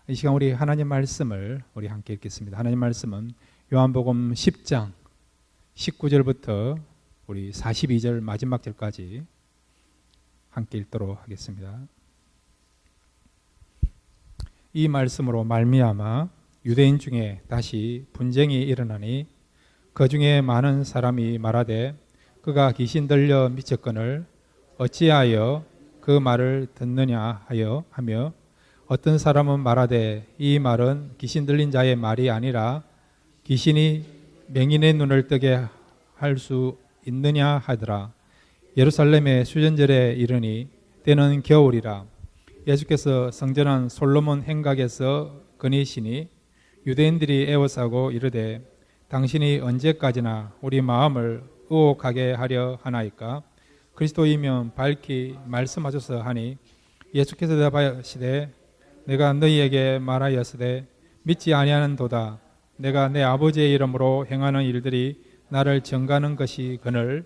이 시간 우리 하나님 말씀을 우리 함께 읽겠습니다. 하나님 말씀은 요한복음 10장 19절부터 우리 42절 마지막 절까지 함께 읽도록 하겠습니다. 이 말씀으로 말미암아 유대인 중에 다시 분쟁이 일어나니 그 중에 많은 사람이 말하되 그가 귀신 들려 미쳤거늘 어찌하여 그 말을 듣느냐 하며 어떤 사람은 말하되 이 말은 귀신 들린 자의 말이 아니라 귀신이 맹인의 눈을 뜨게 할 수 있느냐 하더라. 예루살렘의 수전절에 이르니 때는 겨울이라. 예수께서 성전한 솔로몬 행각에서 거니시니 유대인들이 애워싸고 이르되 당신이 언제까지나 우리 마음을 의혹하게 하려 하나이까? 그리스도이면 밝히 말씀하소서 하니 예수께서 대답하시되 내가 너희에게 말하였으되 믿지 아니하는도다. 내가 내 아버지의 이름으로 행하는 일들이 나를 증거하는 것이거늘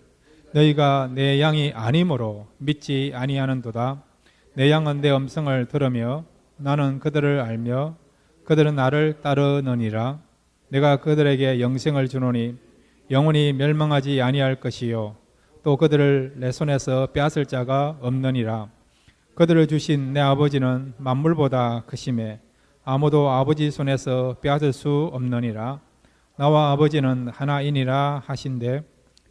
너희가 내 양이 아니므로 믿지 아니하는도다. 내 양은 내 음성을 들으며 나는 그들을 알며 그들은 나를 따르느니라. 내가 그들에게 영생을 주노니 영원히 멸망하지 아니할 것이요 또 그들을 내 손에서 빼앗을 자가 없느니라. 그들을 주신 내 아버지는 만물보다 크심에 아무도 아버지 손에서 빼앗을 수 없느니라. 나와 아버지는 하나이니라 하신대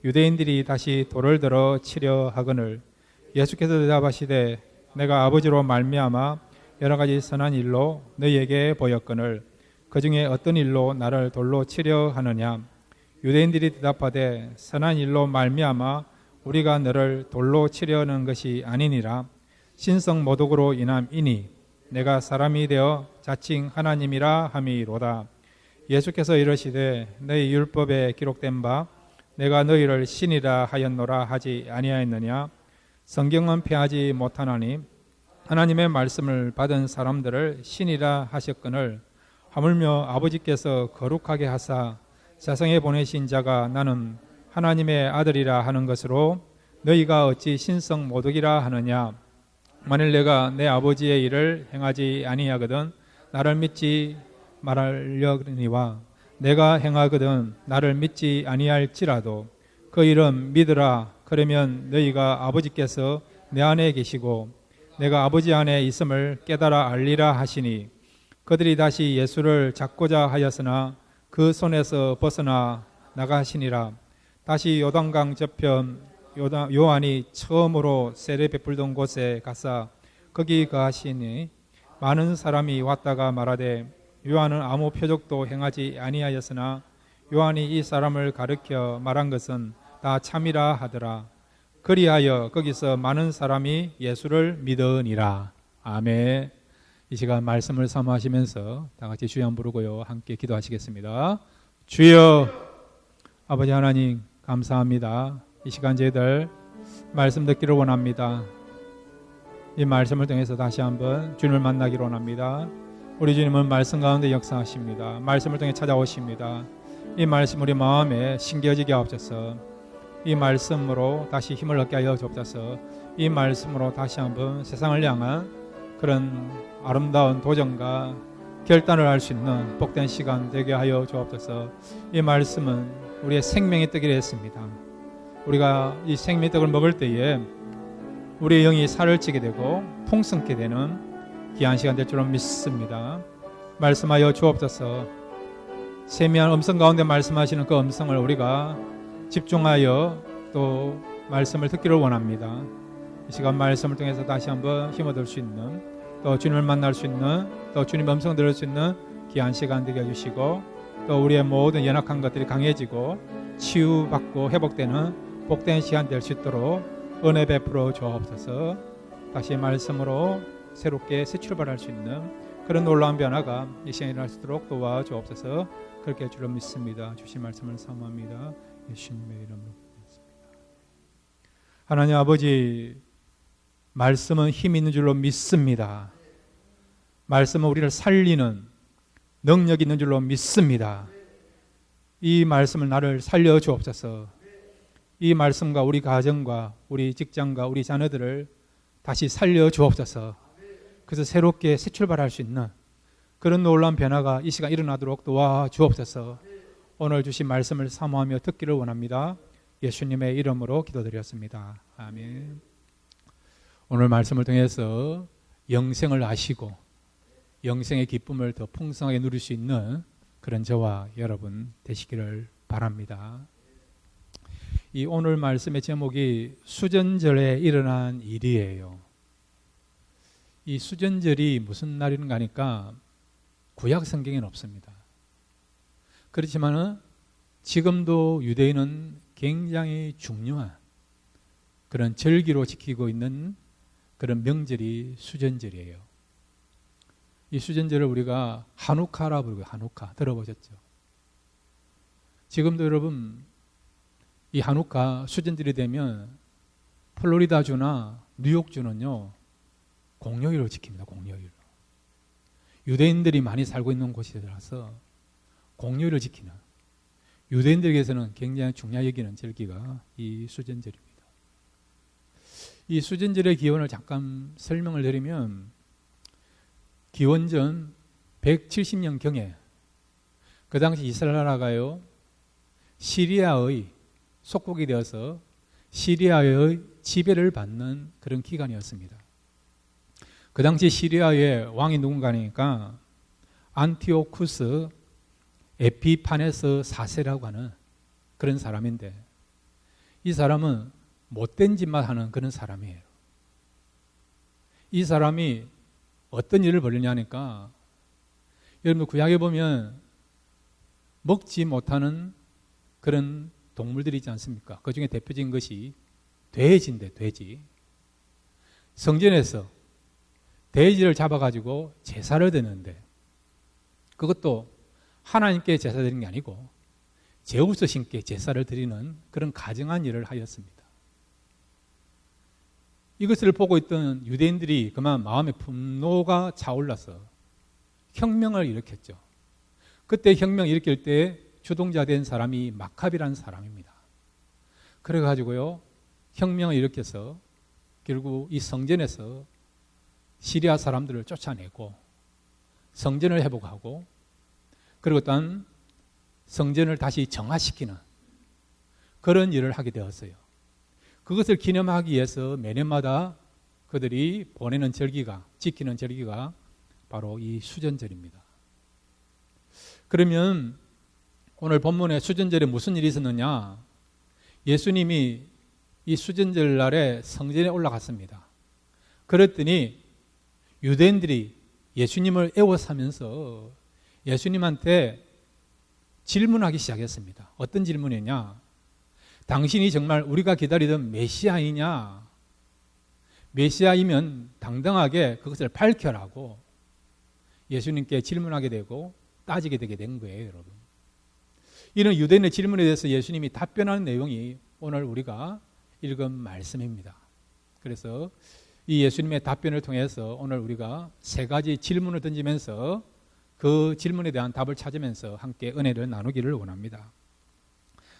유대인들이 다시 돌을 들어 치려 하거늘 예수께서 대답하시되 내가 아버지로 말미암아 여러 가지 선한 일로 너희에게 보였거늘 그 중에 어떤 일로 나를 돌로 치려 하느냐. 유대인들이 대답하되 선한 일로 말미암아 우리가 너를 돌로 치려는 것이 아니니라. 신성 모독으로 인함이니 내가 사람이 되어 자칭 하나님이라 함이로다. 예수께서 이르시되 너희 율법에 기록된 바 내가 너희를 신이라 하였노라 하지 아니하였느냐. 성경은 폐하지 못하나니 하나님의 말씀을 받은 사람들을 신이라 하셨거늘 하물며 아버지께서 거룩하게 하사 세상에 보내신 자가 나는 하나님의 아들이라 하는 것으로 너희가 어찌 신성 모독이라 하느냐. 만일 내가 내 아버지의 일을 행하지 아니하거든 나를 믿지 말하려니와 내가 행하거든 나를 믿지 아니할지라도 그 일은 믿으라. 그러면 너희가 아버지께서 내 안에 계시고 내가 아버지 안에 있음을 깨달아 알리라 하시니 그들이 다시 예수를 잡고자 하였으나 그 손에서 벗어나 나가시니라. 다시 요단강 저편 요한이 처음으로 세례 베풀던 곳에 가사 거기 거하시니 많은 사람이 왔다가 말하되 요한은 아무 표적도 행하지 아니하였으나 요한이 이 사람을 가르쳐 말한 것은 다 참이라 하더라. 그리하여 거기서 많은 사람이 예수를 믿으니라. 아멘. 이 시간 말씀을 사모하시면서 다 같이 주여 한번 부르고요 함께 기도하시겠습니다. 주여 아버지 하나님 감사합니다. 이 시간 저희들 말씀 듣기를 원합니다. 이 말씀을 통해서 다시 한번 주님을 만나기를 원합니다. 우리 주님은 말씀 가운데 역사하십니다. 말씀을 통해 찾아오십니다. 이 말씀 우리 마음에 심겨지게 하옵소서. 이 말씀으로 다시 힘을 얻게 하여 주옵소서. 이 말씀으로 다시 한번 세상을 향한 그런 아름다운 도전과 결단을 할 수 있는 복된 시간 되게 하여 주옵소서. 이 말씀은 우리의 생명의 떡이라 했습니다. 우리가 이 생명의 떡을 먹을 때에 우리의 영이 살을 찌게 되고 풍성케 되는 귀한 시간 될 줄로 믿습니다. 말씀하여 주옵소서. 세미한 음성 가운데 말씀하시는 그 음성을 우리가 집중하여 또 말씀을 듣기를 원합니다. 이 시간 말씀을 통해서 다시 한번 힘을 얻을 수 있는 또 주님을 만날 수 있는 또 주님의 음성 들을 수 있는 귀한 시간 되게 해주시고 또 우리의 모든 연약한 것들이 강해지고 치유받고 회복되는 복된 시간 될 수 있도록 은혜 베풀어 주옵소서. 다시 말씀으로 새롭게 새 출발할 수 있는 그런 놀라운 변화가 이 시간에 일어날 수 있도록 도와주옵소서. 그렇게 할 줄로 믿습니다. 주신 말씀을 사모합니다. 예수님의 이름으로 기도했습니다. 하나님 아버지 말씀은 힘 있는 줄로 믿습니다. 말씀은 우리를 살리는 능력 있는 줄로 믿습니다. 이 말씀을 나를 살려 주옵소서. 이 말씀과 우리 가정과 우리 직장과 우리 자녀들을 다시 살려 주옵소서. 그래서 새롭게 새 출발할 수 있는 그런 놀라운 변화가 이 시간 일어나도록 도와주옵소서. 오늘 주신 말씀을 사모하며 듣기를 원합니다. 예수님의 이름으로 기도드렸습니다. 아멘. 오늘 말씀을 통해서 영생을 아시고 영생의 기쁨을 더 풍성하게 누릴 수 있는 그런 저와 여러분 되시기를 바랍니다. 이 오늘 말씀의 제목이 수전절에 일어난 일이에요. 이 수전절이 무슨 날인가 하니까 구약 성경에는 없습니다. 그렇지만은 지금도 유대인은 굉장히 중요한 그런 절기로 지키고 있는 그런 명절이 수전절이에요. 이 수전절을 우리가 하누카라 부르고 하누카 들어보셨죠? 지금도 여러분 이 하누카 수전절이 되면 플로리다주나 뉴욕주는요 공휴일로 지킵니다. 공휴일로. 유대인들이 많이 살고 있는 곳이라서 공휴일을 지키는 유대인들에게서는 굉장히 중요하게 여기는 절기가 이 수전절입니다. 이 수전절의 기원을 잠깐 설명을 드리면 기원전 170년경에 그 당시 이스라엘 나라가요 시리아의 속국이 되어서 시리아의 지배를 받는 그런 기간이었습니다. 그 당시 시리아의 왕이 누군가니까 안티오쿠스 에피파네스 4세라고 하는 그런 사람인데 이 사람은 못된 짓만 하는 그런 사람이에요. 이 사람이 어떤 일을 벌이냐니까 여러분 구약에 보면 먹지 못하는 그런 동물들이 있지 않습니까? 그 중에 대표적인 것이 돼지인데 돼지. 성전에서 돼지를 잡아가지고 제사를 드는데 그것도 하나님께 제사 드리는 게 아니고 제우스 신께 제사를 드리는 그런 가증한 일을 하였습니다. 이것을 보고 있던 유대인들이 그만 마음에 분노가 차올라서 혁명을 일으켰죠. 그때 혁명을 일으킬 때 주동자 된 사람이 마카비라는 사람입니다. 그래가지고요 혁명을 일으켜서 결국 이 성전에서 시리아 사람들을 쫓아내고 성전을 회복하고 그리고 또한 성전을 다시 정화시키는 그런 일을 하게 되었어요. 그것을 기념하기 위해서 매년마다 그들이 보내는 절기가 지키는 절기가 바로 이 수전절입니다. 그러면 오늘 본문에 수전절에 무슨 일이 있었느냐? 예수님이 이 수전절 날에 성전에 올라갔습니다. 그랬더니 유대인들이 예수님을 애워싸면서 예수님한테 질문하기 시작했습니다. 어떤 질문이냐? 당신이 정말 우리가 기다리던 메시아이냐? 메시아이면 당당하게 그것을 밝혀라고 예수님께 질문하게 되고 따지게 되게 된 거예요, 여러분. 이런 유대인의 질문에 대해서 예수님이 답변하는 내용이 오늘 우리가 읽은 말씀입니다. 그래서 이 예수님의 답변을 통해서 오늘 우리가 세 가지 질문을 던지면서 그 질문에 대한 답을 찾으면서 함께 은혜를 나누기를 원합니다.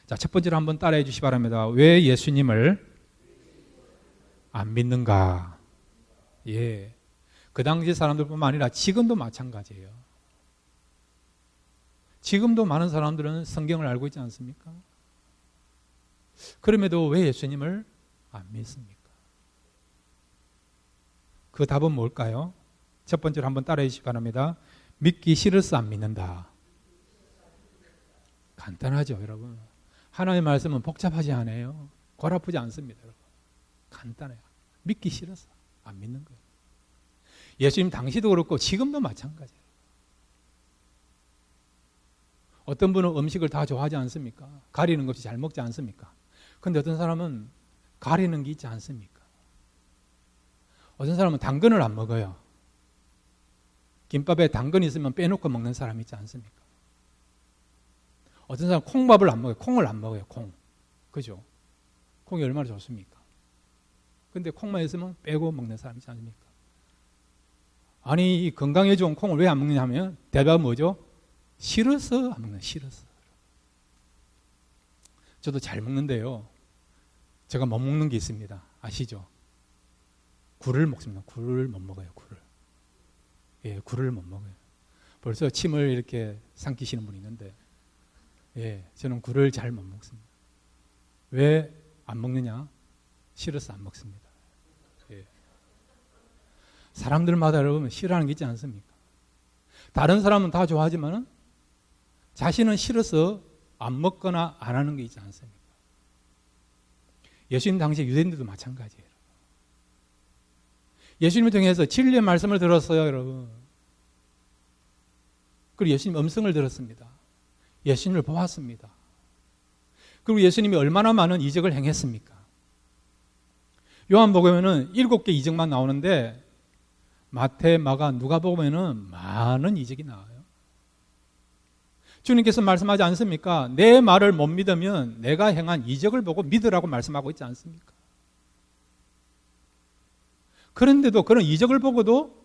자, 첫 번째로 한번 따라해 주시기 바랍니다. 왜 예수님을 안 믿는가? 예. 그 당시 사람들뿐만 아니라 지금도 마찬가지예요. 지금도 많은 사람들은 성경을 알고 있지 않습니까? 그럼에도 왜 예수님을 안 믿습니까? 그 답은 뭘까요? 첫 번째로 한번 따라해 주시기 바랍니다. 믿기 싫어서 안 믿는다. 간단하죠, 여러분. 하나님의 말씀은 복잡하지 않아요. 골 아프지 않습니다, 여러분. 간단해요. 믿기 싫어서 안 믿는 거예요. 예수님 당시도 그렇고 지금도 마찬가지예요. 어떤 분은 음식을 다 좋아하지 않습니까? 가리는 것이 잘 먹지 않습니까? 그런데 어떤 사람은 가리는 게 있지 않습니까? 어떤 사람은 당근을 안 먹어요. 김밥에 당근이 있으면 빼놓고 먹는 사람이 있지 않습니까? 어떤 사람은 콩밥을 안 먹어요. 콩을 안 먹어요. 콩. 그죠? 콩이 얼마나 좋습니까? 근데 콩만 있으면 빼고 먹는 사람이 있지 않습니까? 아니, 이 건강에 좋은 콩을 왜 안 먹느냐 하면 대답은 뭐죠? 싫어서 안 먹는, 싫어서. 저도 잘 먹는데요. 제가 못 먹는 게 있습니다. 아시죠? 굴을 먹습니다. 굴을 못 먹어요. 굴을. 예, 굴을 못 먹어요. 벌써 침을 이렇게 삼키시는 분이 있는데, 저는 굴을 잘 못 먹습니다. 왜 안 먹느냐? 싫어서 안 먹습니다. 사람들마다 여러분 싫어하는 게 있지 않습니까? 다른 사람은 다 좋아하지만 자신은 싫어서 안 먹거나 안 하는 게 있지 않습니까? 예수님 당시 유대인들도 마찬가지예요. 예수님을 통해서 진리의 말씀을 들었어요, 여러분. 그리고 예수님 음성을 들었습니다. 예수님을 보았습니다. 그리고 예수님이 얼마나 많은 이적을 행했습니까? 요한복음에는 7개 이적만 나오는데 마태, 마가, 누가복음에는 많은 이적이 나와요. 주님께서 말씀하지 않습니까? 내 말을 못 믿으면 내가 행한 이적을 보고 믿으라고 말씀하고 있지 않습니까? 그런데도 그런 이적을 보고도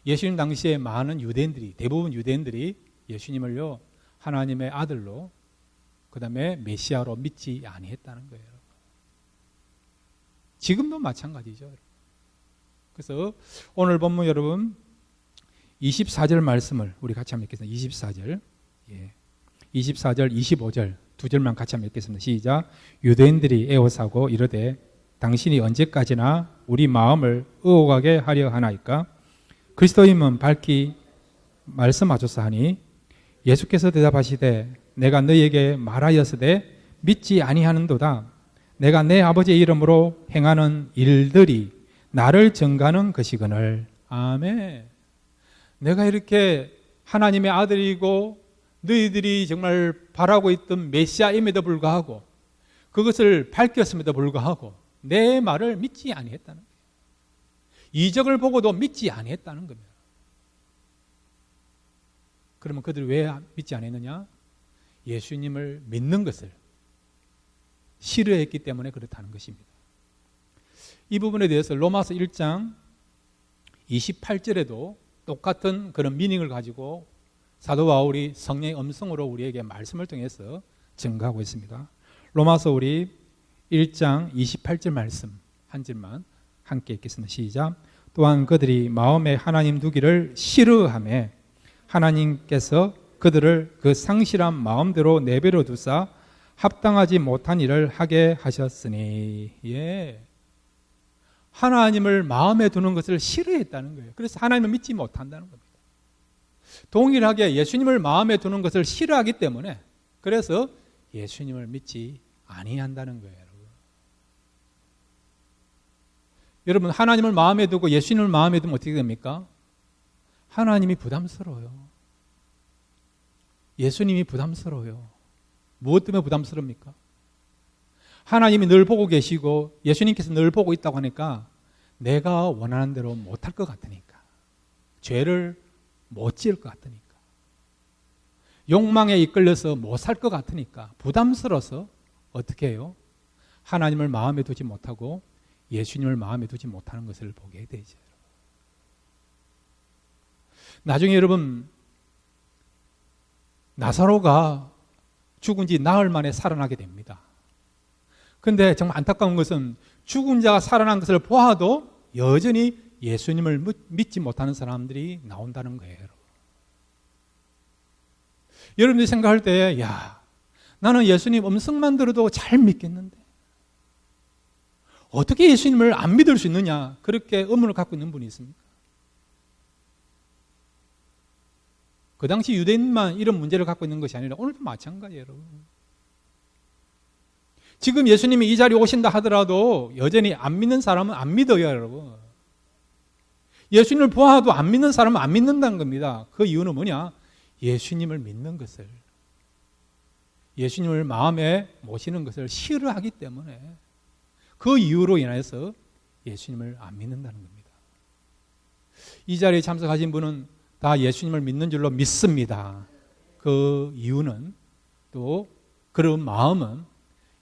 예수님 당시에 많은 유대인들이, 대부분 유대인들이 예수님을요 하나님의 아들로, 그 다음에 메시아로 믿지 아니했다는 거예요. 지금도 마찬가지죠. 그래서 오늘 본문 여러분 24절 말씀을 우리 같이 한번 읽겠습니다. 24절, 24절, 25절 두 절만 같이 한번 읽겠습니다. 시작. 유대인들이 애워사고 이르되 당신이 언제까지나 우리 마음을 의혹하게 하려 하나이까? 그리스도임은 밝히 말씀하소서 하니 예수께서 대답하시되 내가 너희에게 말하였으되 믿지 아니하는도다. 내가 내 아버지의 이름으로 행하는 일들이 나를 증가하는 것이거늘. 아멘. 내가 이렇게 하나님의 아들이고 너희들이 정말 바라고 있던 메시아임에도 불구하고 그것을 밝혔음에도 불구하고 내 말을 믿지 아니했다는 거예요. 이적을 보고도 믿지 아니했다는 겁니다. 그러면 그들이 왜 믿지 않았느냐? 예수님을 믿는 것을 싫어했기 때문에 그렇다는 것입니다. 이 부분에 대해서 로마서 1장 28절에도 똑같은 그런 미닝을 가지고 사도 바울이 성령의 음성으로 우리에게 말씀을 통해서 증거하고 있습니다. 로마서 우리 1장 28절 말씀 한 절만 함께 읽겠습니다. 시작. 또한 그들이 마음에 하나님 두기를 싫어하며 하나님께서 그들을 그 상실한 마음대로 내버려 두사 합당하지 못한 일을 하게 하셨으니. 하나님을 마음에 두는 것을 싫어했다는 거예요. 그래서 하나님을 믿지 못한다는 겁니다. 동일하게 예수님을 마음에 두는 것을 싫어하기 때문에 그래서 예수님을 믿지 아니한다는 거예요. 여러분 하나님을 마음에 두고 예수님을 마음에 두면 어떻게 됩니까? 하나님이 부담스러워요. 예수님이 부담스러워요. 무엇 때문에 부담스럽니까? 하나님이 늘 보고 계시고 예수님께서 늘 보고 있다고 하니까 내가 원하는 대로 못할 것 같으니까, 죄를 못 지을 것 같으니까, 욕망에 이끌려서 못 살 것 같으니까 부담스러워서 어떻게 해요? 하나님을 마음에 두지 못하고 예수님을 마음에 두지 못하는 것을 보게 되죠. 나중에 여러분 나사로가 죽은 지 나흘 만에 살아나게 됩니다. 그런데 정말 안타까운 것은 죽은 자가 살아난 것을 보아도 여전히 예수님을 믿지 못하는 사람들이 나온다는 거예요. 여러분들이 생각할 때 나는 예수님 음성만 들어도 잘 믿겠는데 어떻게 예수님을 안 믿을 수 있느냐, 그렇게 의문을 갖고 있는 분이 있습니까? 그 당시 유대인만 이런 문제를 갖고 있는 것이 아니라 오늘도 마찬가지예요. 지금 예수님이 이 자리에 오신다 하더라도 여전히 안 믿는 사람은 안 믿어요, 여러분. 예수님을 보아도 안 믿는 사람은 안 믿는다는 겁니다. 그 이유는 뭐냐? 예수님을 믿는 것을, 예수님을 마음에 모시는 것을 싫어하기 때문에 그 이유로 인해서 예수님을 안 믿는다는 겁니다. 이 자리에 참석하신 분은 다 예수님을 믿는 줄로 믿습니다. 그 이유는, 또 그런 마음은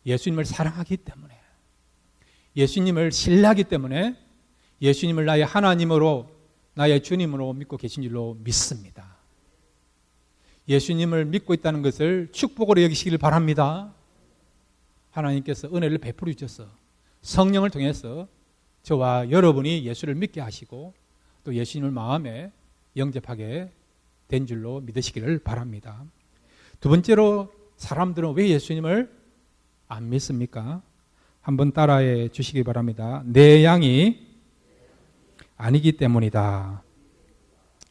예수님을 사랑하기 때문에, 예수님을 신뢰하기 때문에 예수님을 나의 하나님으로, 나의 주님으로 믿고 계신 줄로 믿습니다. 예수님을 믿고 있다는 것을 축복으로 여기시길 바랍니다. 하나님께서 은혜를 베풀어 주셔서 성령을 통해서 저와 여러분이 예수를 믿게 하시고 또 예수님을 마음에 영접하게 된 줄로 믿으시기를 바랍니다. 두 번째로 사람들은 왜 예수님을 안 믿습니까? 한번 따라해 주시기 바랍니다. 내 양이 아니기 때문이다.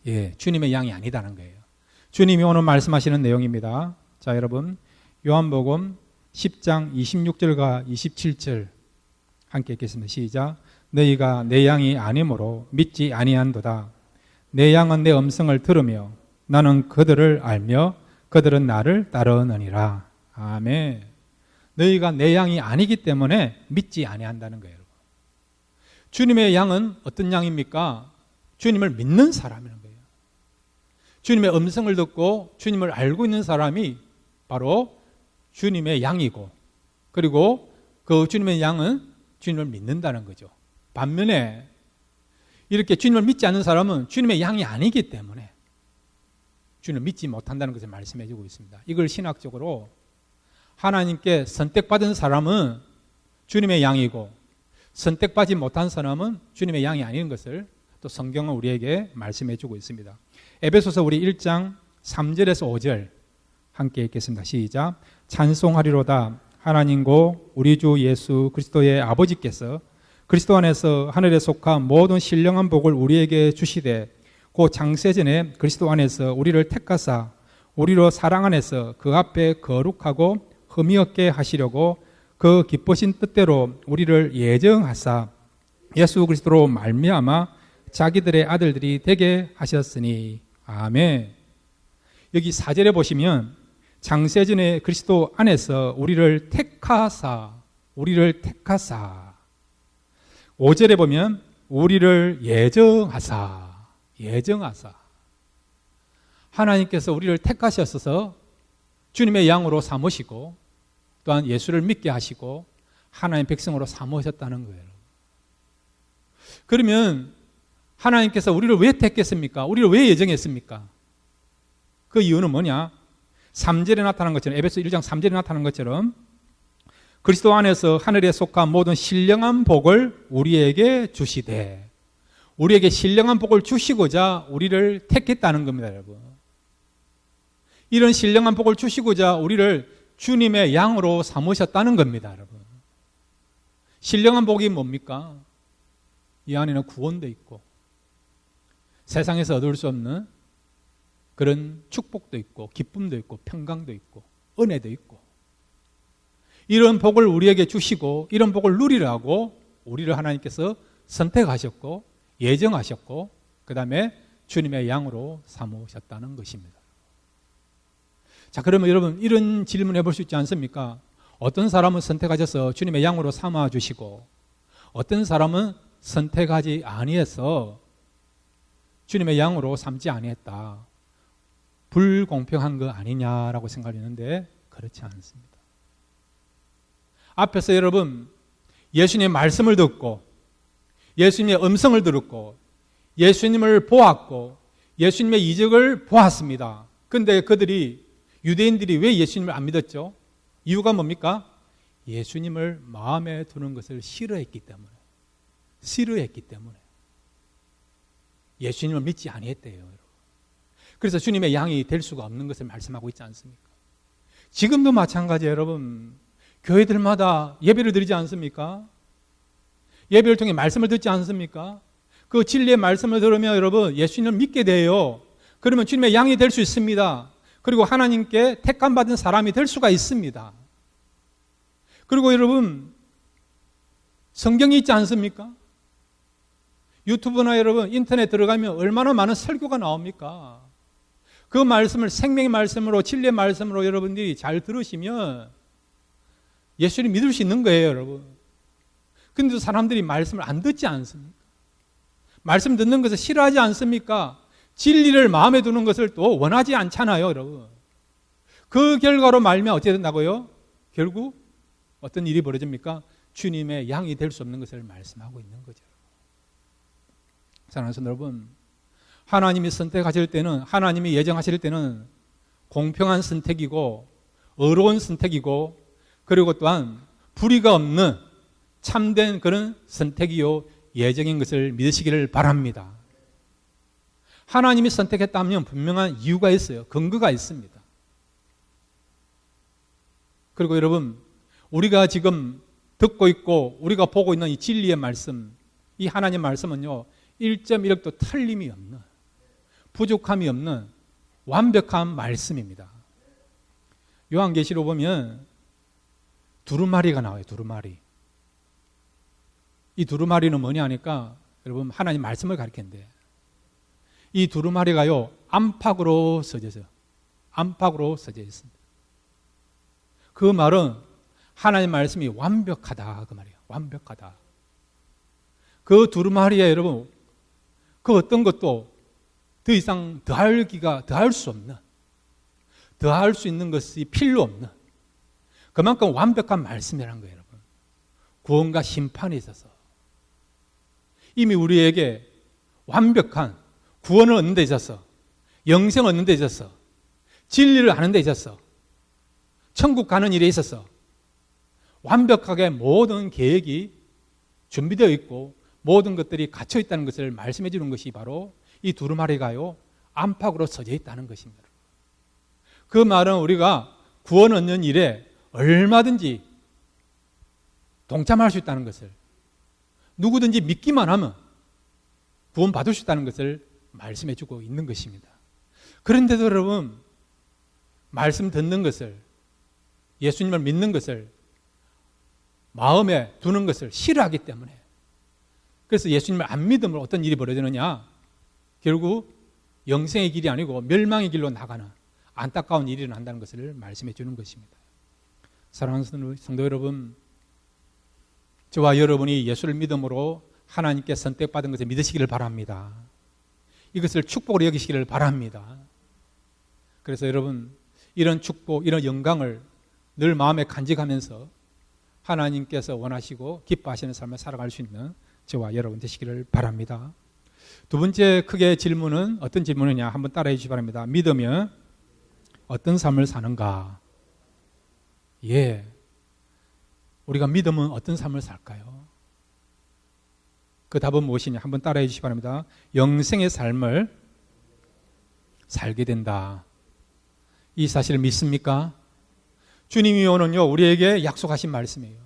예, 주님의 양이 아니다는 거예요. 주님이 오늘 말씀하시는 내용입니다. 자, 여러분, 요한복음 10장 26절과 27절 함께 읽겠습니다. 시작. 너희가 내 양이 아니므로 믿지 아니한도다. 내 양은 내 음성을 들으며 나는 그들을 알며 그들은 나를 따르느니라. 아멘. 너희가 내 양이 아니기 때문에 믿지 아니한다는 거예요. 주님의 양은 어떤 양입니까? 주님을 믿는 사람이라는 거예요. 주님의 음성을 듣고 주님을 알고 있는 사람이 바로 주님의 양이고, 그리고 그 주님의 양은 주님을 믿는다는 거죠. 반면에 이렇게 주님을 믿지 않는 사람은 주님의 양이 아니기 때문에 주님을 믿지 못한다는 것을 말씀해 주고 있습니다. 이걸 신학적으로 하나님께 선택받은 사람은 주님의 양이고 선택받지 못한 사람은 주님의 양이 아닌 것을 또 성경은 우리에게 말씀해 주고 있습니다. 에베소서 우리 1장 3절에서 5절 함께 읽겠습니다. 시작. 찬송하리로다. 하나님고 우리 주 예수 그리스도의 아버지께서 그리스도 안에서 하늘에 속한 모든 신령한 복을 우리에게 주시되 곧 창세전에 그리스도 안에서 우리를 택하사 우리로 사랑 안에서 그 앞에 거룩하고 흠이 없게 하시려고 그 기쁘신 뜻대로 우리를 예정하사 예수 그리스도로 말미암아 자기들의 아들들이 되게 하셨으니. 아멘. 여기 4절에 보시면 창세전에 그리스도 안에서 우리를 택하사 5절에 보면 우리를 예정하사 하나님께서 우리를 택하셨어서 주님의 양으로 삼으시고 또한 예수를 믿게 하시고 하나님의 백성으로 삼으셨다는 거예요. 그러면 하나님께서 우리를 왜 택했습니까? 우리를 왜 예정했습니까? 그 이유는 뭐냐? 3절에 나타난 것처럼, 에베소 1장 3절에 나타난 것처럼 그리스도 안에서 하늘에 속한 모든 신령한 복을 우리에게 주시되, 우리에게 신령한 복을 주시고자 우리를 택했다는 겁니다, 여러분. 이런 신령한 복을 주시고자 우리를 주님의 양으로 삼으셨다는 겁니다, 여러분. 신령한 복이 뭡니까? 이 안에는 구원도 있고 세상에서 얻을 수 없는 그런 축복도 있고 기쁨도 있고 평강도 있고 은혜도 있고, 이런 복을 우리에게 주시고 이런 복을 누리라고 우리를 하나님께서 선택하셨고 예정하셨고 그 다음에 주님의 양으로 삼으셨다는 것입니다. 자, 그러면 여러분 이런 질문 해볼 수 있지 않습니까? 어떤 사람은 선택하셔서 주님의 양으로 삼아주시고 어떤 사람은 선택하지 아니해서 주님의 양으로 삼지 아니했다. 불공평한 거 아니냐라고 생각했는데 그렇지 않습니다. 앞에서 여러분 예수님의 말씀을 듣고 예수님의 음성을 들었고 예수님을 보았고 예수님의 이적을 보았습니다. 그런데 유대인들이 왜 예수님을 안 믿었죠? 이유가 뭡니까? 예수님을 마음에 두는 것을 싫어했기 때문에 예수님을 믿지 아니했대요, 여러분. 그래서 주님의 양이 될 수가 없는 것을 말씀하고 있지 않습니까? 지금도 마찬가지예요, 여러분. 교회들마다 예배를 드리지 않습니까? 예배를 통해 말씀을 듣지 않습니까? 그 진리의 말씀을 들으면 여러분 예수님을 믿게 돼요. 그러면 주님의 양이 될 수 있습니다. 그리고 하나님께 택함받은 사람이 될 수가 있습니다. 그리고 여러분 성경이 있지 않습니까? 유튜브나 여러분 인터넷 들어가면 얼마나 많은 설교가 나옵니까? 그 말씀을 생명의 말씀으로 진리의 말씀으로 여러분들이 잘 들으시면 예수를 믿을 수 있는 거예요, 여러분. 근데 사람들이 말씀을 안 듣지 않습니까? 말씀 듣는 것을 싫어하지 않습니까? 진리를 마음에 두는 것을 또 원하지 않잖아요, 여러분. 그 결과로 말미암아 어떻게 된다고요? 결국 어떤 일이 벌어집니까? 주님의 양이 될 수 없는 것을 말씀하고 있는 거죠. 사랑하는 여러분, 하나님이 선택하실 때는, 하나님이 예정하실 때는 공평한 선택이고 의로운 선택이고 그리고 또한 불의가 없는 참된 그런 선택이요 예정인 것을 믿으시기를 바랍니다. 하나님이 선택했다면 분명한 이유가 있어요. 근거가 있습니다. 그리고 여러분, 우리가 지금 듣고 있고 우리가 보고 있는 이 진리의 말씀, 이 하나님 말씀은요, 1.1억도 틀림이 없는, 부족함이 없는 완벽한 말씀입니다. 요한계시록 보면 두루마리가 나와요. 두루마리. 이 두루마리는 뭐냐 하니까 여러분, 하나님 말씀을 가리키는데, 이 두루마리가요, 안팎으로 써져 있어요. 안팎으로 써져 있습니다. 그 말은 하나님 말씀이 완벽하다, 그 말이에요. 완벽하다. 그 두루마리에 여러분, 그 어떤 것도 더 이상 더할 수 없는, 더할 수 있는 것이 필요 없는, 그만큼 완벽한 말씀이라는 거예요, 여러분. 구원과 심판에 있어서 이미 우리에게 완벽한 구원을 얻는 데 있어서, 영생을 얻는 데 있어서, 진리를 하는 데 있어서, 천국 가는 일에 있어서 완벽하게 모든 계획이 준비되어 있고 모든 것들이 갇혀 있다는 것을 말씀해 주는 것이 바로 이 두루마리가요, 안팎으로 써져 있다는 것입니다. 그 말은 우리가 구원 얻는 일에 얼마든지 동참할 수 있다는 것을, 누구든지 믿기만 하면 구원 받을 수 있다는 것을 말씀해 주고 있는 것입니다. 그런데도 여러분, 말씀 듣는 것을, 예수님을 믿는 것을, 마음에 두는 것을 싫어하기 때문에, 그래서 예수님을 안 믿으면 어떤 일이 벌어지느냐, 결국 영생의 길이 아니고 멸망의 길로 나가는 안타까운 일이 일어난다는 것을 말씀해 주는 것입니다. 사랑하는 성도 여러분, 저와 여러분이 예수를 믿음으로 하나님께 선택받은 것을 믿으시기를 바랍니다. 이것을 축복으로 여기시기를 바랍니다. 그래서 여러분, 이런 축복, 이런 영광을 늘 마음에 간직하면서 하나님께서 원하시고 기뻐하시는 삶을 살아갈 수 있는 저와 여러분 되시기를 바랍니다. 두 번째 크게 질문은 어떤 질문이냐, 한번 따라해 주시기 바랍니다. 믿으면 어떤 삶을 사는가? 예, 우리가 믿으면 어떤 삶을 살까요? 그 답은 무엇이냐, 한번 따라해 주시기 바랍니다. 영생의 삶을 살게 된다. 이 사실을 믿습니까? 주님이 오는요, 우리에게 약속하신 말씀이에요.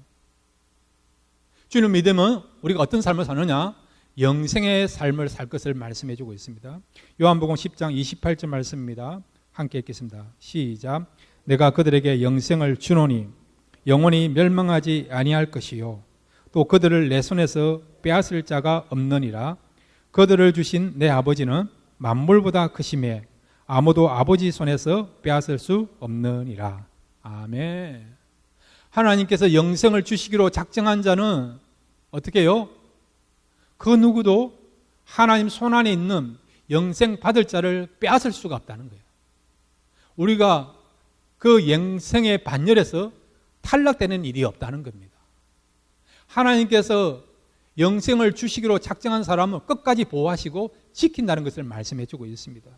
주님 믿으면 우리가 어떤 삶을 사느냐? 영생의 삶을 살 것을 말씀해 주고 있습니다. 요한복음 10장 28절 말씀입니다. 함께 읽겠습니다. 시작. 내가 그들에게 영생을 주노니 영원히 멸망하지 아니할 것이요 또 그들을 내 손에서 빼앗을 자가 없느니라. 그들을 주신 내 아버지는 만물보다 크심에 아무도 아버지 손에서 빼앗을 수 없느니라. 아멘. 하나님께서 영생을 주시기로 작정한 자는 어떻게 해요? 그 누구도 하나님 손안에 있는 영생 받을 자를 빼앗을 수가 없다는 거예요. 우리가 그 영생의 반열에서 탈락되는 일이 없다는 겁니다. 하나님께서 영생을 주시기로 작정한 사람은 끝까지 보호하시고 지킨다는 것을 말씀해 주고 있습니다.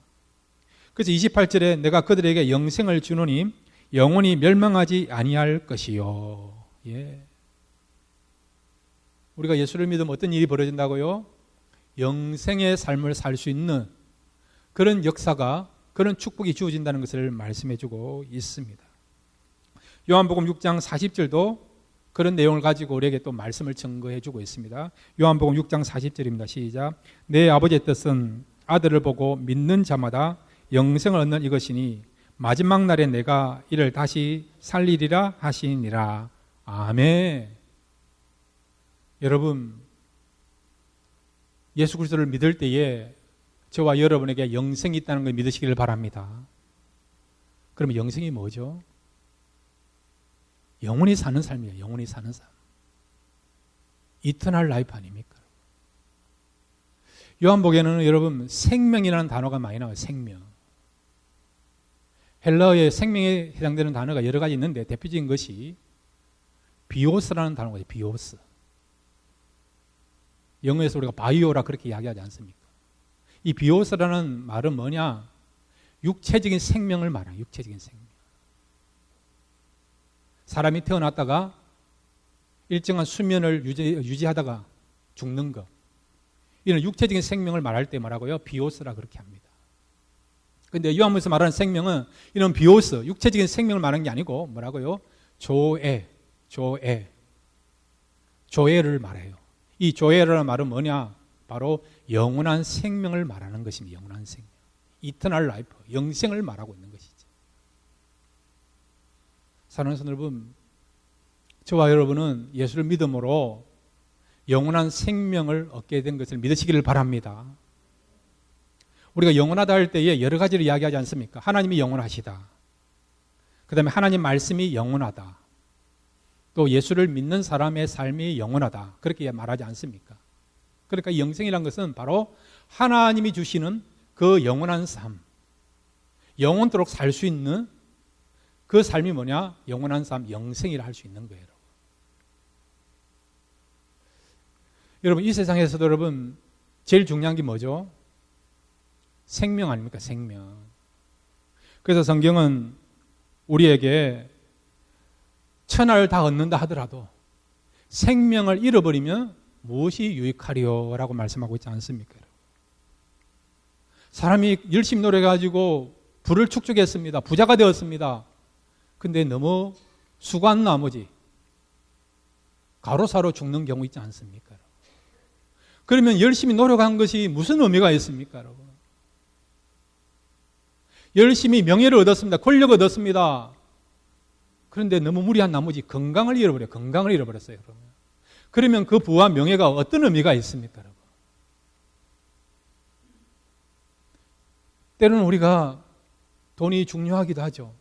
그래서 28절에 내가 그들에게 영생을 주노니 영원히 멸망하지 아니할 것이요. 예. 우리가 예수를 믿으면 어떤 일이 벌어진다고요? 영생의 삶을 살 수 있는 그런 역사가, 그런 축복이 주어진다는 것을 말씀해 주고 있습니다. 요한복음 6장 40절도 그런 내용을 가지고 우리에게 또 말씀을 증거해 주고 있습니다. 요한복음 6장 40절입니다. 시작. 내 아버지의 뜻은 아들을 보고 믿는 자마다 영생을 얻는 이것이니 마지막 날에 내가 이를 다시 살리리라 하시니라. 아멘. 여러분, 예수 그리스도를 믿을 때에 저와 여러분에게 영생이 있다는 걸 믿으시기를 바랍니다. 그러면 영생이 뭐죠? 영원히 사는 삶이에요. 영원히 사는 삶. 이터널 라이프 아닙니까? 요한복음에는 여러분 생명이라는 단어가 많이 나와요. 생명. 헬라어의 생명에 해당되는 단어가 여러 가지 있는데 대표적인 것이 비오스라는 단어가 있어요. 비오스. 영어에서 우리가 바이오라 그렇게 이야기하지 않습니까? 이 비오스라는 말은 뭐냐? 육체적인 생명을 말해요. 육체적인 생명. 사람이 태어났다가 일정한 수면을 유지하다가 죽는 것. 이런 육체적인 생명을 말할 때 뭐라고요? 비오스라 그렇게 합니다. 근데 요한복음에서 말하는 생명은 이런 비오스, 육체적인 생명을 말하는 게 아니고 뭐라고요? 조에를 말해요. 이 조에라는 말은 뭐냐? 바로 영원한 생명을 말하는 것입니다. 영원한 생명. 이터널 라이프, 영생을 말하고 있는 것이죠. 사랑하는 성도 여러분, 저와 여러분은 예수를 믿음으로 영원한 생명을 얻게 된 것을 믿으시기를 바랍니다. 우리가 영원하다 할 때에 여러 가지를 이야기하지 않습니까? 하나님이 영원하시다. 그 다음에 하나님 말씀이 영원하다. 또 예수를 믿는 사람의 삶이 영원하다. 그렇게 말하지 않습니까? 그러니까 영생이란 것은 바로 하나님이 주시는 그 영원한 삶, 영원토록 살 수 있는 그 삶이 뭐냐? 영원한 삶, 영생이라 할 수 있는 거예요. 여러분, 이 세상에서도 여러분 제일 중요한 게 뭐죠? 생명 아닙니까? 생명. 그래서 성경은 우리에게 천하를 다 얻는다 하더라도 생명을 잃어버리면 무엇이 유익하리요라고 말씀하고 있지 않습니까? 사람이 열심히 노력해가지고 부를 축적했습니다. 부자가 되었습니다. 근데 너무 수고한 나머지 가로사로 죽는 경우 있지 않습니까? 그러면 열심히 노력한 것이 무슨 의미가 있습니까? 여러분? 열심히 명예를 얻었습니다. 권력을 얻었습니다. 그런데 너무 무리한 나머지 건강을 잃어버려요. 건강을 잃어버렸어요. 그러면 그 부와 명예가 어떤 의미가 있습니까? 여러분? 때로는 우리가 돈이 중요하기도 하죠.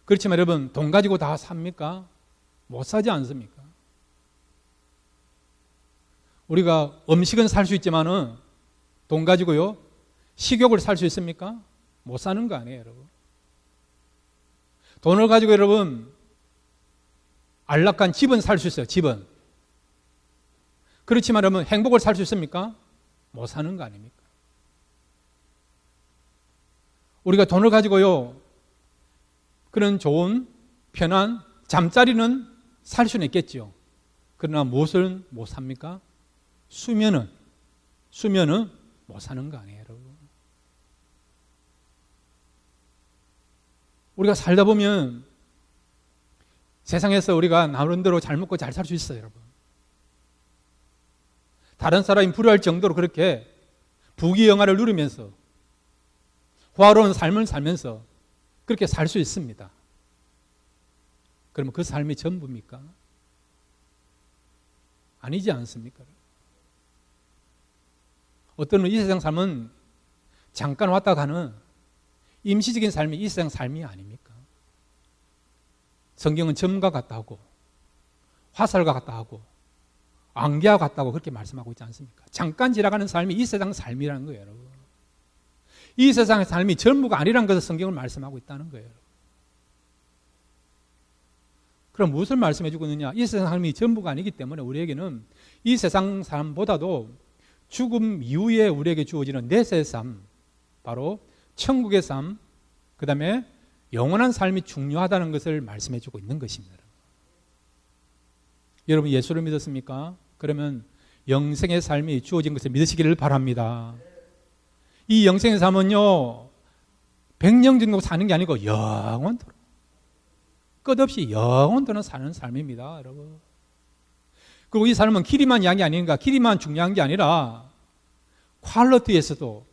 그렇지만 여러분, 돈 가지고 다 삽니까? 못 사지 않습니까? 우리가 음식은 살 수 있지만은 돈 가지고요, 식욕을 살 수 있습니까? 못 사는 거 아니에요, 여러분. 돈을 가지고 여러분, 안락한 집은 살 수 있어요, 집은. 그렇지만 여러분, 행복을 살 수 있습니까? 못 사는 거 아닙니까? 우리가 돈을 가지고요, 그런 좋은, 편한 잠자리는 살 수는 있겠죠. 그러나 무엇을 못 삽니까? 수면은 못 사는 거 아니에요, 여러분. 우리가 살다 보면 세상에서 우리가 나름대로 잘 먹고 잘 살 수 있어요, 여러분. 다른 사람이 불효할 정도로 그렇게 부귀영화를 누리면서 호화로운 삶을 살면서 그렇게 살 수 있습니다. 그러면 그 삶이 전부입니까? 아니지 않습니까? 어떤 이 세상 삶은 잠깐 왔다 가는 임시적인 삶이 이 세상 삶이 아닙니까? 성경은 점과 같다 하고 화살과 같다 하고 안개와 같다고 그렇게 말씀하고 있지 않습니까? 잠깐 지나가는 삶이 이 세상 삶이라는 거예요, 여러분. 이 세상의 삶이 전부가 아니라는 것을 성경을 말씀하고 있다는 거예요. 그럼 무엇을 말씀해 주고 있느냐? 이 세상 삶이 전부가 아니기 때문에 우리에게는 이 세상 삶보다도 죽음 이후에 우리에게 주어지는 내세의 삶, 바로 천국의 삶, 그 다음에 영원한 삶이 중요하다는 것을 말씀해 주고 있는 것입니다. 여러분, 예수를 믿었습니까? 그러면 영생의 삶이 주어진 것을 믿으시기를 바랍니다. 이 영생의 삶은요, 100년 정도 사는 게 아니고 영원토록, 끝없이 영원토록 사는 삶입니다, 여러분. 그리고 이 삶은 길이만 양이 아닌가, 길이만 중요한 게 아니라 퀄리티에서도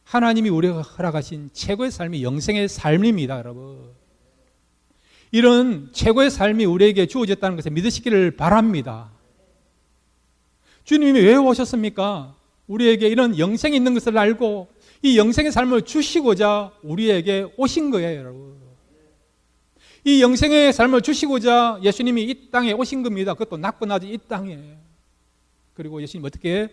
하나님이 우리가 허락하신 최고의 삶이 영생의 삶입니다, 여러분. 이런 최고의 삶이 우리에게 주어졌다는 것을 믿으시기를 바랍니다. 주님이 왜 오셨습니까? 우리에게 이런 영생이 있는 것을 알고 이 영생의 삶을 주시고자 우리에게 오신 거예요, 여러분. 이 영생의 삶을 주시고자 예수님이 이 땅에 오신 겁니다. 그것도 낮고 낮은 이 땅에. 그리고 예수님 어떻게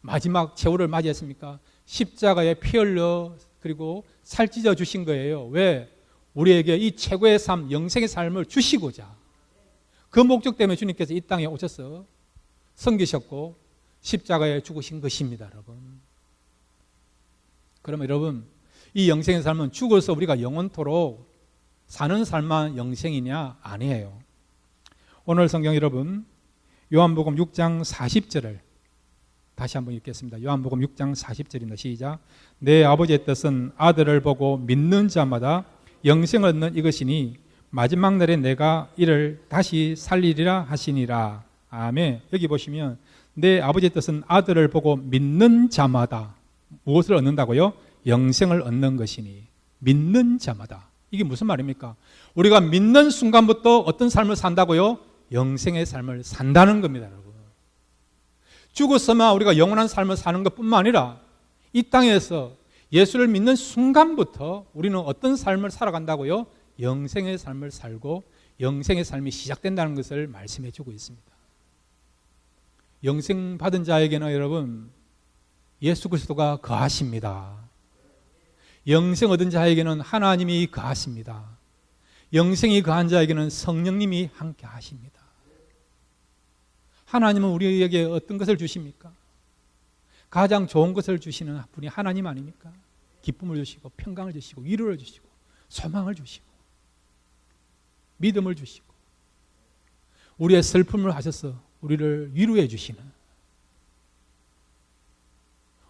마지막 최후를 맞이했습니까? 십자가에 피 흘려 그리고 살찌져 주신 거예요. 왜? 우리에게 이 최고의 삶, 영생의 삶을 주시고자. 그 목적 때문에 주님께서 이 땅에 오셔서 섬기셨고 십자가에 죽으신 것입니다, 여러분. 그러면 여러분, 이 영생의 삶은 죽어서 우리가 영원토록 사는 삶만 영생이냐? 아니에요. 오늘 성경 여러분, 요한복음 6장 40절을 다시 한번 읽겠습니다. 요한복음 6장 40절입니다. 시작. 내 아버지의 뜻은 아들을 보고 믿는 자마다 영생을 얻는 이것이니 마지막 날에 내가 이를 다시 살리리라 하시니라. 아멘. 여기 보시면 내 아버지의 뜻은 아들을 보고 믿는 자마다 무엇을 얻는다고요? 영생을 얻는 것이니. 믿는 자마다. 이게 무슨 말입니까? 우리가 믿는 순간부터 어떤 삶을 산다고요? 영생의 삶을 산다는 겁니다, 여러분. 죽었으면 우리가 영원한 삶을 사는 것뿐만 아니라 이 땅에서 예수를 믿는 순간부터 우리는 어떤 삶을 살아간다고요? 영생의 삶을 살고 영생의 삶이 시작된다는 것을 말씀해 주고 있습니다. 영생 받은 자에게는 여러분 예수 그리스도가 거하십니다. 영생 얻은 자에게는 하나님이 거하십니다. 영생이 거한 자에게는 성령님이 함께 하십니다. 하나님은 우리에게 어떤 것을 주십니까? 가장 좋은 것을 주시는 분이 하나님 아닙니까? 기쁨을 주시고 평강을 주시고 위로를 주시고 소망을 주시고 믿음을 주시고 우리의 슬픔을 하셔서 우리를 위로해 주시는,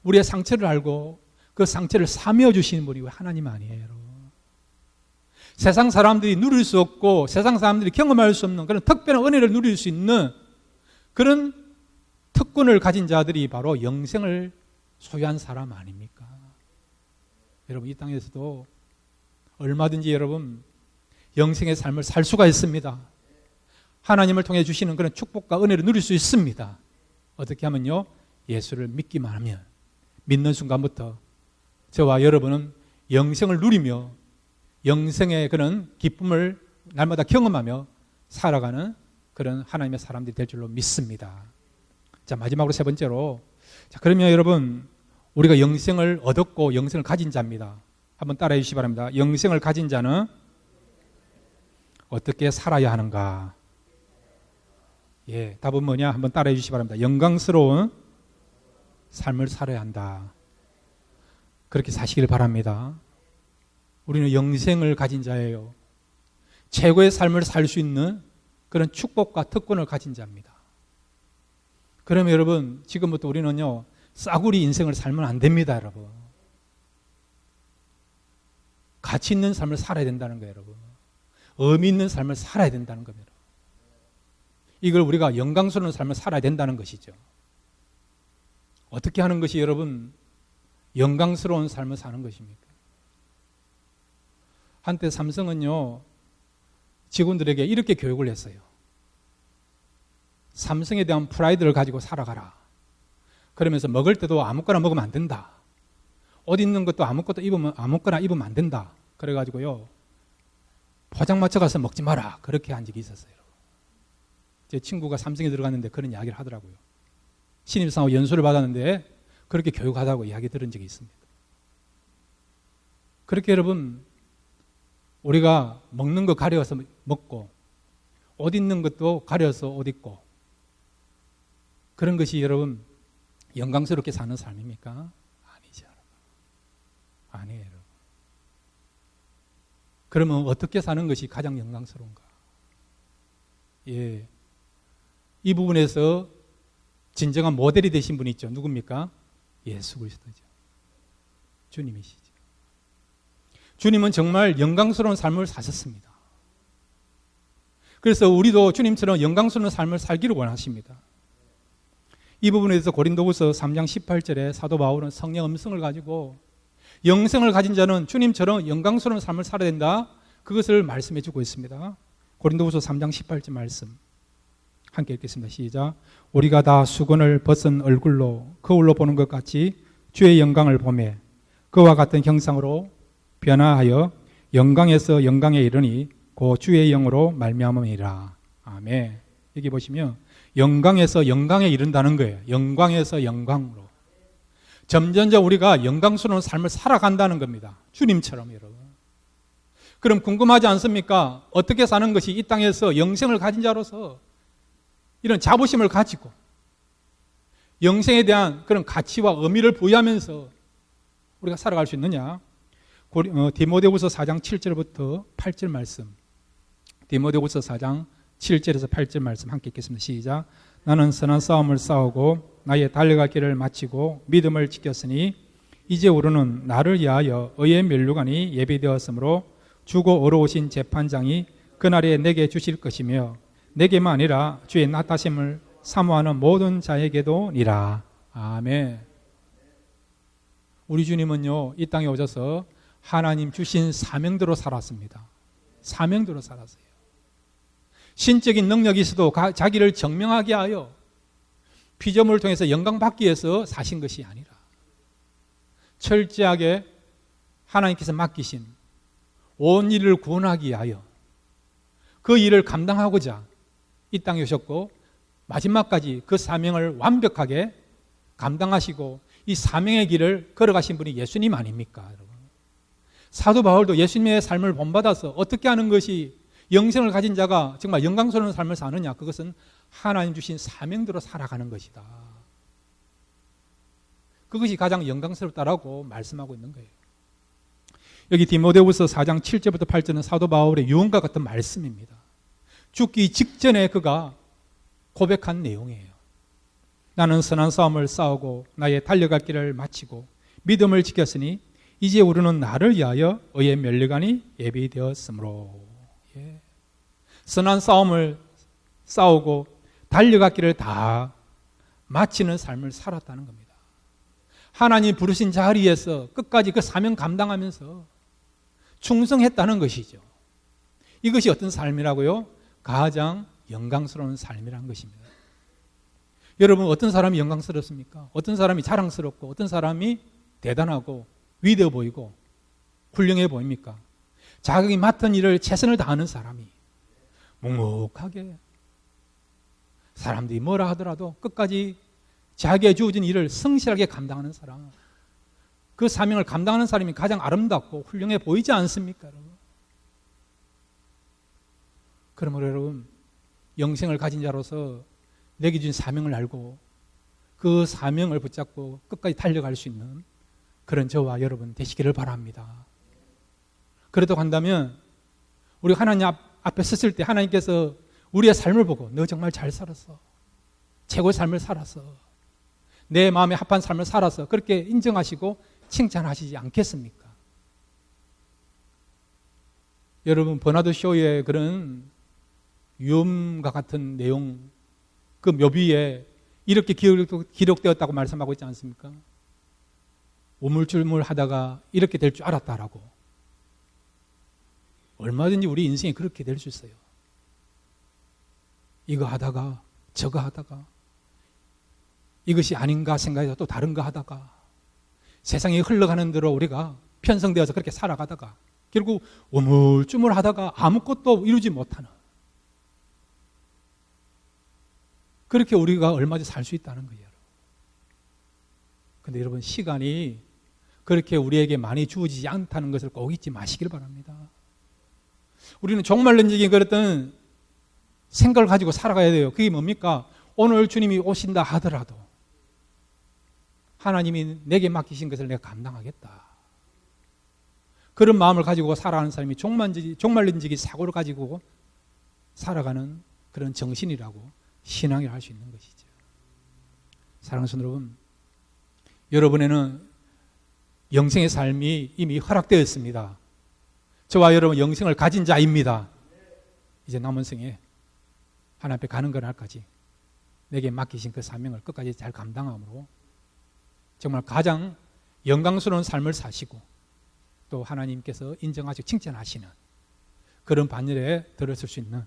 우리의 상처를 알고 그 상처를 사며 주시는 분이 하나님 아니에요, 여러분. 세상 사람들이 누릴 수 없고 세상 사람들이 경험할 수 없는 그런 특별한 은혜를 누릴 수 있는 그런 특권을 가진 자들이 바로 영생을 소유한 사람 아닙니까? 여러분, 이 땅에서도 얼마든지 여러분 영생의 삶을 살 수가 있습니다. 하나님을 통해 주시는 그런 축복과 은혜를 누릴 수 있습니다. 어떻게 하면요? 예수를 믿기만 하면, 믿는 순간부터 저와 여러분은 영생을 누리며 영생의 그런 기쁨을 날마다 경험하며 살아가는 그런 하나님의 사람들이 될 줄로 믿습니다. 자, 마지막으로 세 번째로, 자, 그러면 여러분 우리가 영생을 얻었고 영생을 가진 자입니다. 한번 따라해 주시기 바랍니다. 영생을 가진 자는 어떻게 살아야 하는가? 예, 답은 뭐냐? 한번 따라해 주시기 바랍니다. 영광스러운 삶을 살아야 한다. 그렇게 사시길 바랍니다. 우리는 영생을 가진 자예요. 최고의 삶을 살 수 있는 그런 축복과 특권을 가진 자입니다. 그러면 여러분, 지금부터 우리는요, 싸구리 인생을 살면 안 됩니다, 여러분. 가치 있는 삶을 살아야 된다는 거예요, 여러분. 의미 있는 삶을 살아야 된다는 겁니다. 이걸 우리가 영광스러운 삶을 살아야 된다는 것이죠. 어떻게 하는 것이 여러분 영광스러운 삶을 사는 것입니까? 한때 삼성은요, 직원들에게 이렇게 교육을 했어요. 삼성에 대한 프라이드를 가지고 살아가라. 그러면서 먹을 때도 아무거나 먹으면 안 된다. 옷 입는 것도 아무거나 입으면 안 된다. 그래가지고요, 포장마차 가서 먹지 마라. 그렇게 한 적이 있었어요. 제 친구가 삼성에 들어갔는데 그런 이야기를 하더라고요. 신입사원 연수를 받았는데 그렇게 교육하다고 이야기 들은 적이 있습니다. 그렇게 여러분, 우리가 먹는 거 가려서 먹고 옷 입는 것도 가려서 옷 입고 그런 것이 여러분 영광스럽게 사는 삶입니까? 아니죠. 아니에요, 여러분. 그러면 어떻게 사는 것이 가장 영광스러운가? 예, 이 부분에서 진정한 모델이 되신 분이 있죠. 누굽니까? 예수 그리스도죠. 주님이시죠. 주님은 정말 영광스러운 삶을 사셨습니다. 그래서 우리도 주님처럼 영광스러운 삶을 살기를 원하십니다. 이 부분에서 고린도후서 3장 18절에 사도 바울은 성령 음성을 가지고 영생을 가진 자는 주님처럼 영광스러운 삶을 살아야 된다. 그것을 말씀해 주고 있습니다. 고린도후서 3장 18절 말씀 함께 읽겠습니다. 시작. 우리가 다 수건을 벗은 얼굴로 거울로 보는 것 같이 주의 영광을 보매 그와 같은 형상으로 변화하여 영광에서 영광에 이르니 그 주의 영으로 말미암음이라. 아멘. 여기 보시면 영광에서 영광에 이른다는 거예요. 영광에서 영광으로. 점점점 우리가 영광스러운 삶을 살아간다는 겁니다. 주님처럼 여러분. 그럼 궁금하지 않습니까? 어떻게 사는 것이 이 땅에서 영생을 가진 자로서 이런 자부심을 가지고 영생에 대한 그런 가치와 의미를 부여하면서 우리가 살아갈 수 있느냐? 디모데후서 4장 7절부터 8절 말씀. 디모데후서 4장 7절에서 8절 말씀 함께 읽겠습니다. 시작. 나는 선한 싸움을 싸우고 나의 달려갈 길을 마치고 믿음을 지켰으니 이제 우리는 나를 위하여 의의 면류관이 예비되었으므로 주고 어려우신 재판장이 그날에 내게 주실 것이며 내게만 아니라 주의 나타심을 사모하는 모든 자에게도니라. 아멘. 우리 주님은요, 이 땅에 오셔서 하나님 주신 사명대로 살았습니다. 사명대로 살았어요. 신적인 능력이 있어도 자기를 증명하게 하여 피조물을 통해서 영광받기 위해서 사신 것이 아니라 철저하게 하나님께서 맡기신 온 일을 구원하기 위하여 그 일을 감당하고자 이 땅에 오셨고 마지막까지 그 사명을 완벽하게 감당하시고 이 사명의 길을 걸어가신 분이 예수님 아닙니까, 여러분? 사도 바울도 예수님의 삶을 본받아서 어떻게 하는 것이 영생을 가진 자가 정말 영광스러운 삶을 사느냐, 그것은 하나님 주신 사명대로 살아가는 것이다. 그것이 가장 영광스럽다라고 말씀하고 있는 거예요. 여기 디모데후서 4장 7절부터 8절은 사도 바울의 유언과 같은 말씀입니다. 죽기 직전에 그가 고백한 내용이에요. 나는 선한 싸움을 싸우고 나의 달려갈 길을 마치고 믿음을 지켰으니 이제 우리는 나를 위하여 의의 면류관이 예비되었으므로. 예. 선한 싸움을 싸우고 달려갈 길을 다 마치는 삶을 살았다는 겁니다. 하나님 부르신 자리에서 끝까지 그 사명 감당하면서 충성했다는 것이죠. 이것이 어떤 삶이라고요? 가장 영광스러운 삶이라는 것입니다. 여러분, 어떤 사람이 영광스럽습니까? 어떤 사람이 자랑스럽고 어떤 사람이 대단하고 위대해 보이고 훌륭해 보입니까? 자기 맡은 일을 최선을 다하는 사람이 묵묵하게 사람들이 뭐라 하더라도 끝까지 자기의 주어진 일을 성실하게 감당하는 사람, 그 사명을 감당하는 사람이 가장 아름답고 훌륭해 보이지 않습니까, 여러분? 그러므로 여러분, 영생을 가진 자로서 내게 주신 사명을 알고 그 사명을 붙잡고 끝까지 달려갈 수 있는 그런 저와 여러분 되시기를 바랍니다. 그렇다고 한다면 우리 하나님 앞에 섰을 때 하나님께서 우리의 삶을 보고 너 정말 잘 살았어, 최고의 삶을 살았어, 내 마음에 합한 삶을 살아서 그렇게 인정하시고 칭찬하시지 않겠습니까? 여러분, 버나드 쇼의 그런 유언과 같은 내용, 그 묘비에 이렇게 기록되었다고 말씀하고 있지 않습니까? 우물쭈물 하다가 이렇게 될 줄 알았다라고. 얼마든지 우리 인생이 그렇게 될 수 있어요. 이거 하다가 저거 하다가 이것이 아닌가 생각해서 또 다른 거 하다가 세상이 흘러가는 대로 우리가 편성되어서 그렇게 살아가다가 결국 우물쭈물 하다가 아무것도 이루지 못하는, 그렇게 우리가 얼마든지 살 수 있다는 거예요. 그런데 여러분, 시간이 그렇게 우리에게 많이 주어지지 않다는 것을 꼭 잊지 마시길 바랍니다. 우리는 종말론적인 그랬던 생각을 가지고 살아가야 돼요. 그게 뭡니까? 오늘 주님이 오신다 하더라도 하나님이 내게 맡기신 것을 내가 감당하겠다. 그런 마음을 가지고 살아가는 사람이 종말론적인 사고를 가지고 살아가는 그런 정신이라고 신앙이라 할 수 있는 것이죠. 사랑하는 성도 여러분, 여러분에는 영생의 삶이 이미 허락되어 있습니다. 저와 여러분 영생을 가진 자입니다. 이제 남은 생에 하나님 앞에 가는 그날까지 내게 맡기신 그 사명을 끝까지 잘 감당함으로 정말 가장 영광스러운 삶을 사시고 또 하나님께서 인정하시고 칭찬하시는 그런 반열에 들어설 수 있는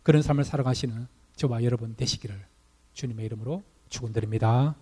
그런 삶을 살아가시는 저와 여러분 되시기를 주님의 이름으로 축원드립니다.